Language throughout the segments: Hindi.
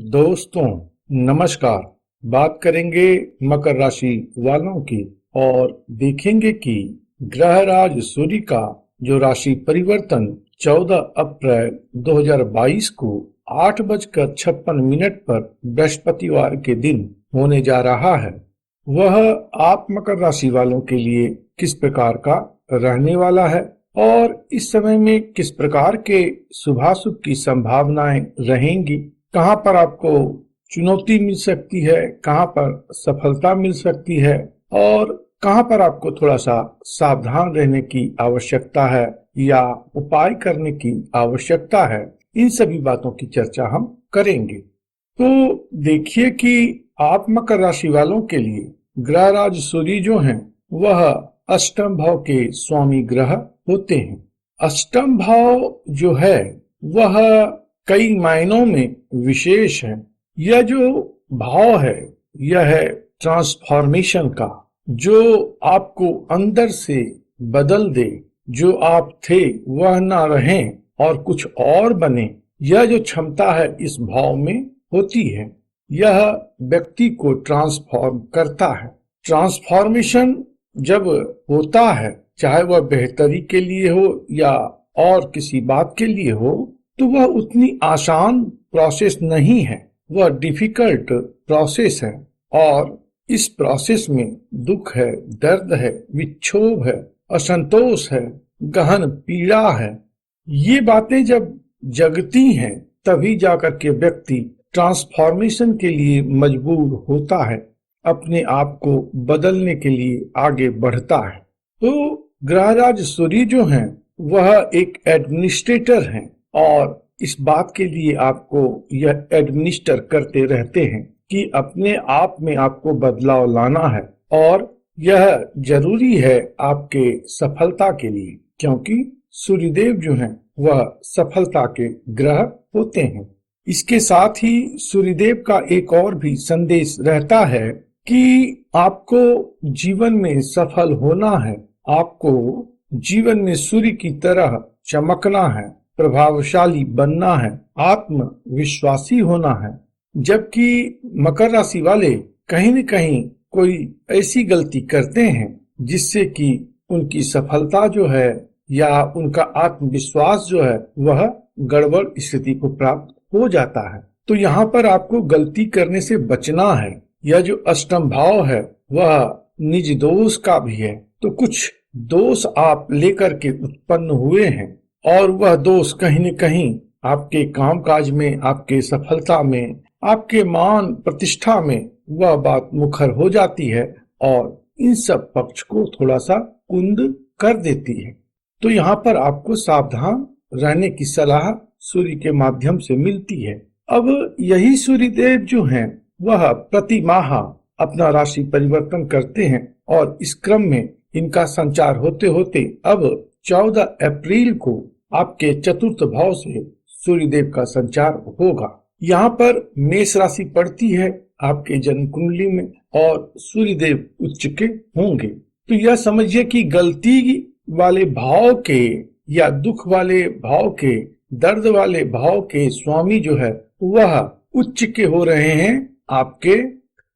दोस्तों नमस्कार। बात करेंगे मकर राशि वालों की और देखेंगे कि ग्रहराज सूर्य का जो राशि परिवर्तन 14 अप्रैल 2022 को 8:56 पर बृहस्पतिवार के दिन होने जा रहा है, वह आप मकर राशि वालों के लिए किस प्रकार का रहने वाला है और इस समय में किस प्रकार के शुभाशुभ की संभावनाएं रहेंगी, कहां पर आपको चुनौती मिल सकती है, कहां पर सफलता मिल सकती है और कहां पर आपको थोड़ा सा सावधान रहने की आवश्यकता है या उपाय करने की आवश्यकता है, इन सभी बातों की चर्चा हम करेंगे। तो देखिए कि आप मकर राशि वालों के लिए ग्रहराज सूर्य जो हैं वह अष्टम भाव के स्वामी ग्रह होते हैं। अष्टम भाव जो है वह कई मायनों में विशेष है। यह जो भाव है यह है ट्रांसफॉर्मेशन का, जो आपको अंदर से बदल दे, जो आप थे वह ना रहें और कुछ और बने। यह जो क्षमता है इस भाव में होती है, यह व्यक्ति को ट्रांसफॉर्म करता है। ट्रांसफॉर्मेशन जब होता है, चाहे वह बेहतरी के लिए हो या और किसी बात के लिए हो, तो वह उतनी आसान प्रोसेस नहीं है, वह डिफिकल्ट प्रोसेस है और इस प्रोसेस में दुख है, दर्द है, विक्षोभ है, असंतोष है, गहन पीड़ा है। ये बातें जब जगती हैं तभी जाकर के व्यक्ति ट्रांसफॉर्मेशन के लिए मजबूर होता है, अपने आप को बदलने के लिए आगे बढ़ता है। तो ग्रहराज सूर्य जो हैं वह एक एडमिनिस्ट्रेटर हैं और इस बात के लिए आपको यह एडमिनिस्टर करते रहते हैं कि अपने आप में आपको बदलाव लाना है और यह जरूरी है आपके सफलता के लिए, क्योंकि सूर्यदेव जो हैं वह सफलता के ग्रह होते हैं। इसके साथ ही सूर्यदेव का एक और भी संदेश रहता है कि आपको जीवन में सफल होना है, आपको जीवन में सूर्य की तरह चमकना है, प्रभावशाली बनना है, आत्मविश्वासी होना है। जबकि मकर राशि वाले कहीं न कहीं कोई ऐसी गलती करते हैं जिससे कि उनकी सफलता जो है या उनका आत्मविश्वास जो है वह गड़बड़ स्थिति को प्राप्त हो जाता है। तो यहाँ पर आपको गलती करने से बचना है। यह जो अष्टम भाव है वह निज दोष का भी है, तो कुछ दोष आप लेकर के उत्पन्न हुए हैं और वह दोष कहीं न कहीं आपके कामकाज में, आपके सफलता में, आपके मान प्रतिष्ठा में वह बात मुखर हो जाती है और इन सब पक्ष को थोड़ा सा कुंद कर देती है। तो यहाँ पर आपको सावधान रहने की सलाह सूर्य के माध्यम से मिलती है। अब यही सूर्यदेव जो हैं वह प्रति माह अपना राशि परिवर्तन करते हैं और इस क्रम में इनका संचार होते होते अब 14 अप्रैल को आपके चतुर्थ भाव से सूर्यदेव का संचार होगा। यहाँ पर मेष राशि पड़ती है आपके जन्म कुंडली में और सूर्यदेव उच्च के होंगे। तो यह समझिए कि गलती वाले भाव के या दुख वाले भाव के, दर्द वाले भाव के स्वामी जो है वह उच्च के हो रहे हैं आपके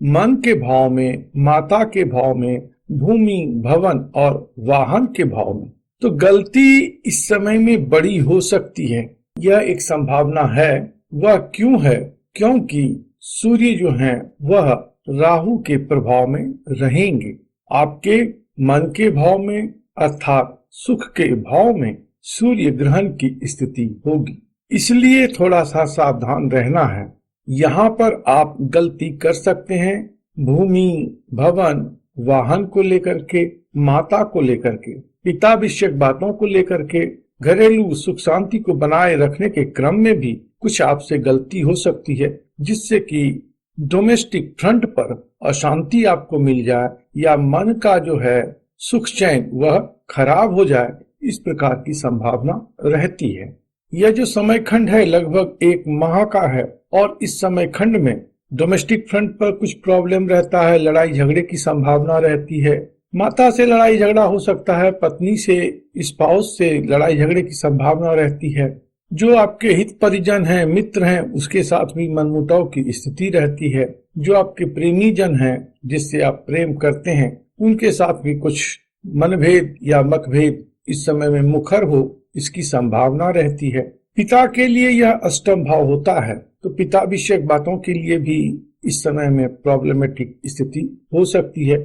मन के भाव में, माता के भाव में, भूमि, भवन और वाहन के भाव में। तो गलती इस समय में बड़ी हो सकती है, यह एक संभावना है। वह क्यों है? क्योंकि सूर्य जो हैं वह राहु के प्रभाव में रहेंगे। आपके मन के भाव में अर्थात सुख के भाव में सूर्य ग्रहण की स्थिति होगी, इसलिए थोड़ा सा सावधान रहना है। यहाँ पर आप गलती कर सकते हैं भूमि, भवन, वाहन को लेकर के, माता को लेकर के, पिता विषयक बातों को लेकर के, घरेलू सुख शांति को बनाए रखने के क्रम में भी कुछ आपसे गलती हो सकती है, जिससे कि डोमेस्टिक फ्रंट पर अशांति आपको मिल जाए या मन का जो है सुख चैन वह खराब हो जाए, इस प्रकार की संभावना रहती है। यह जो समय खंड है लगभग 1 माह का है और इस समय खंड में डोमेस्टिक फ्रंट पर कुछ प्रॉब्लम रहता है, लड़ाई झगड़े की संभावना रहती है। माता से लड़ाई झगड़ा हो सकता है, पत्नी से, स्पाउस से लड़ाई झगड़े की संभावना रहती है। जो आपके हित परिजन हैं, मित्र हैं, उसके साथ भी मनमुटाव की स्थिति रहती है। जो आपके प्रेमी जन हैं, जिससे आप प्रेम करते हैं, उनके साथ भी कुछ मनभेद या मतभेद इस समय में मुखर हो, इसकी संभावना रहती है। पिता के लिए यह अष्टम भाव होता है, तो पिता विषयक बातों के लिए भी इस समय में प्रॉब्लमेटिक स्थिति हो सकती है।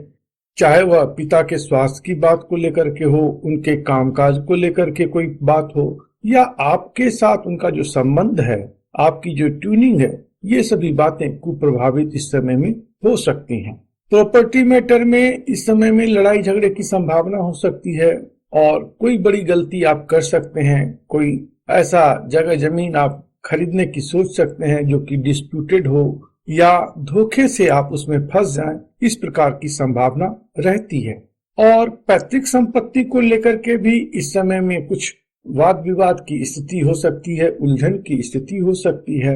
चाहे वह पिता के स्वास्थ्य की बात को लेकर के हो, उनके कामकाज को लेकर के कोई बात हो, या आपके साथ उनका जो संबंध है, आपकी जो ट्यूनिंग है, ये सभी बातें कुप्रभावित इस समय में हो सकती हैं। प्रॉपर्टी मैटर में इस समय में लड़ाई झगड़े की संभावना हो सकती है और कोई बड़ी गलती आप कर सकते हैं। कोई ऐसा जगह जमीन आप खरीदने की सोच सकते हैं जो कि डिस्प्यूटेड हो, या धोखे से आप उसमें फंस जाएं, इस प्रकार की संभावना रहती है। और पैतृक संपत्ति को लेकर के भी इस समय में कुछ वाद विवाद की स्थिति हो सकती है, उलझन की स्थिति हो सकती है।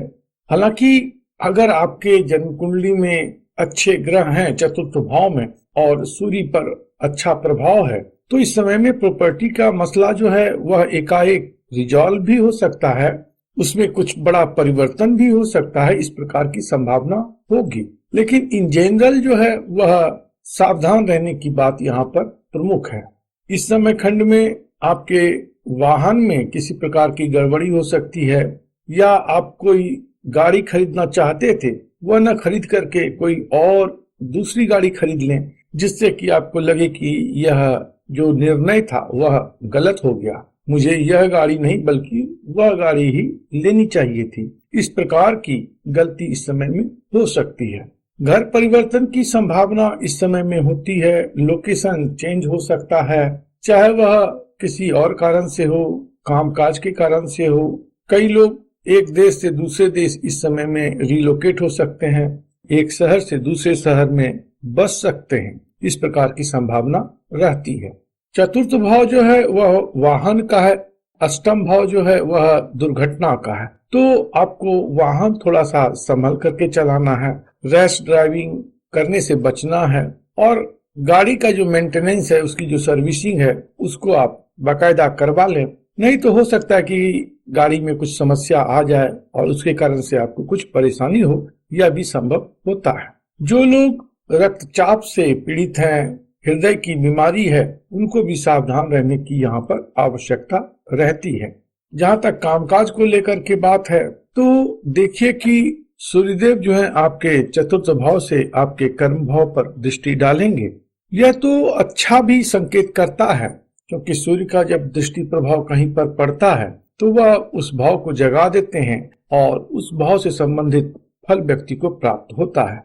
हालांकि अगर आपके जन्म कुंडली में अच्छे ग्रह हैं चतुर्थ भाव में और सूर्य पर अच्छा प्रभाव है, तो इस समय में प्रॉपर्टी का मसला जो है वह एकाएक रिजॉल्व भी हो सकता है, उसमें कुछ बड़ा परिवर्तन भी हो सकता है, इस प्रकार की संभावना होगी। लेकिन इन जनरल जो है वह सावधान रहने की बात यहाँ पर प्रमुख है। इस समय खंड में आपके वाहन में किसी प्रकार की गड़बड़ी हो सकती है, या आप कोई गाड़ी खरीदना चाहते थे, वह न खरीद करके कोई और दूसरी गाड़ी खरीद लें, जिससे कि आपको लगे कि यह जो निर्णय था वह गलत हो गया, मुझे यह गाड़ी नहीं बल्कि वह गाड़ी ही लेनी चाहिए थी। इस प्रकार की गलती इस समय में हो सकती है। घर परिवर्तन की संभावना इस समय में होती है। लोकेशन चेंज हो सकता है, चाहे वह किसी और कारण से हो, कामकाज के कारण से हो। कई लोग एक देश से दूसरे देश इस समय में रिलोकेट हो सकते हैं, एक शहर से दूसरे शहर में बस सकते हैं, इस प्रकार की संभावना रहती है। चतुर्थ भाव जो है वह वाहन का है, अष्टम भाव जो है वह दुर्घटना का है। तो आपको वाहन थोड़ा सा संभल करके चलाना है, रैश ड्राइविंग करने से बचना है, और गाड़ी का जो मेंटेनेंस है, उसकी जो सर्विसिंग है, उसको आप बाकायदा करवा लें। नहीं तो हो सकता है कि गाड़ी में कुछ समस्या आ जाए और उसके कारण से आपको कुछ परेशानी हो, यह भी संभव होता है। जो लोग रक्तचाप से पीड़ित हैं, हृदय की बीमारी है, उनको भी सावधान रहने की यहाँ पर आवश्यकता रहती है। जहाँ तक कामकाज को लेकर के बात है, तो देखिए कि सूर्यदेव जो है आपके चतुर्थ भाव से आपके कर्म भाव पर दृष्टि डालेंगे। यह तो अच्छा भी संकेत करता है, क्योंकि सूर्य का जब दृष्टि प्रभाव कहीं पर पड़ता है तो वह उस भाव को जगा देते हैं और उस भाव से संबंधित फल व्यक्ति को प्राप्त होता है।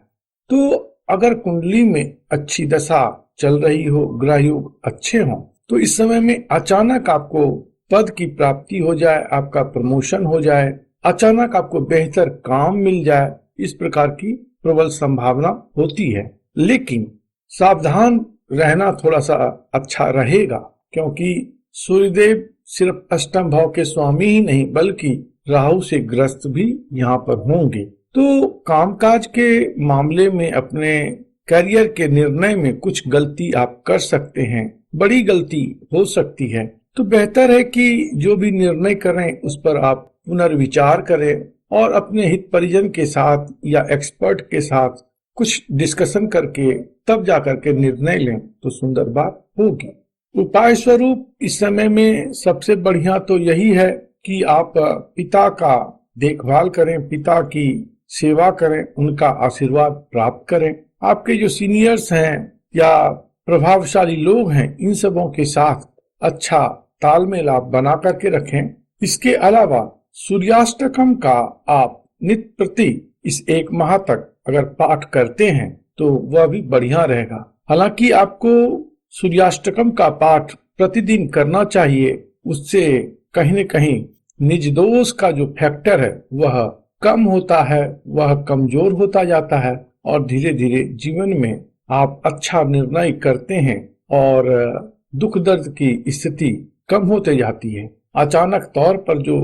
तो अगर कुंडली में अच्छी दशा चल रही हो, ग्रह योग अच्छे हों, तो इस समय में अचानक आपको पद की प्राप्ति हो जाए, आपका प्रमोशन हो जाए, अचानक आपको बेहतर काम मिल जाए, इस प्रकार की प्रबल संभावना होती है। लेकिन सावधान रहना थोड़ा सा अच्छा रहेगा, क्योंकि सूर्यदेव सिर्फ अष्टम भाव के स्वामी ही नहीं बल्कि राहु से ग्रस्त भी यहाँ पर होंगे। तो कामकाज के मामले में, अपने करियर के निर्णय में कुछ गलती आप कर सकते हैं, बड़ी गलती हो सकती है। तो बेहतर है कि जो भी निर्णय करें उस पर आप पुनर्विचार करें और अपने हित परिजन के साथ या एक्सपर्ट के साथ कुछ डिस्कशन करके तब जाकर के निर्णय लें, तो सुंदर बात होगी। उपाय स्वरूप इस समय में सबसे बढ़िया तो यही है कि आप पिता का देखभाल करें, पिता की सेवा करें, उनका आशीर्वाद प्राप्त करें। आपके जो सीनियर्स हैं या प्रभावशाली लोग हैं, इन सबों के साथ अच्छा तालमेल आप बना करके रखें। इसके अलावा सूर्याष्टकम का आप नित्य प्रति इस एक माह तक अगर पाठ करते हैं तो वह भी बढ़िया रहेगा। हालांकि आपको सूर्याष्टकम का पाठ प्रतिदिन करना चाहिए, उससे कहीं न कहीं निज दोष का जो फैक्टर है वह कम होता है, वह कमजोर होता जाता है और धीरे धीरे जीवन में आप अच्छा निर्णय करते हैं और दुख दर्द की स्थिति कम होते जाती है। अचानक तौर पर जो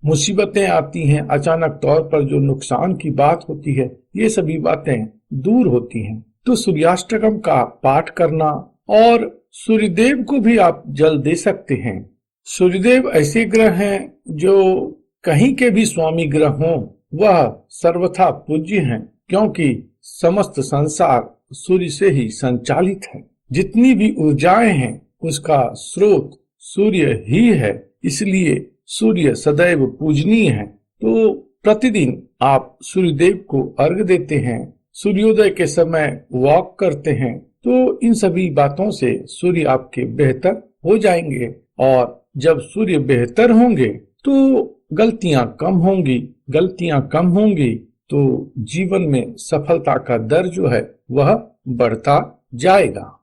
मुसीबतें आती हैं, अचानक तौर पर जो नुकसान की बात होती है, ये सभी बातें दूर होती हैं। तो सूर्याष्टकम का पाठ करना, और सूर्यदेव को भी आप जल दे सकते हैं। सूर्यदेव ऐसे ग्रह हैं जो कहीं के भी स्वामी ग्रह हों, वह सर्वथा पूज्य हैं, क्योंकि समस्त संसार सूर्य से ही संचालित है। जितनी भी ऊर्जाएं हैं उसका स्रोत सूर्य ही है, इसलिए सूर्य सदैव पूजनीय है। तो प्रतिदिन आप सूर्यदेव को अर्घ देते हैं, सूर्योदय के समय वॉक करते हैं, तो इन सभी बातों से सूर्य आपके बेहतर हो जाएंगे। और जब सूर्य बेहतर होंगे तो गलतियां कम होंगी तो जीवन में सफलता का दर जो है वह बढ़ता जाएगा।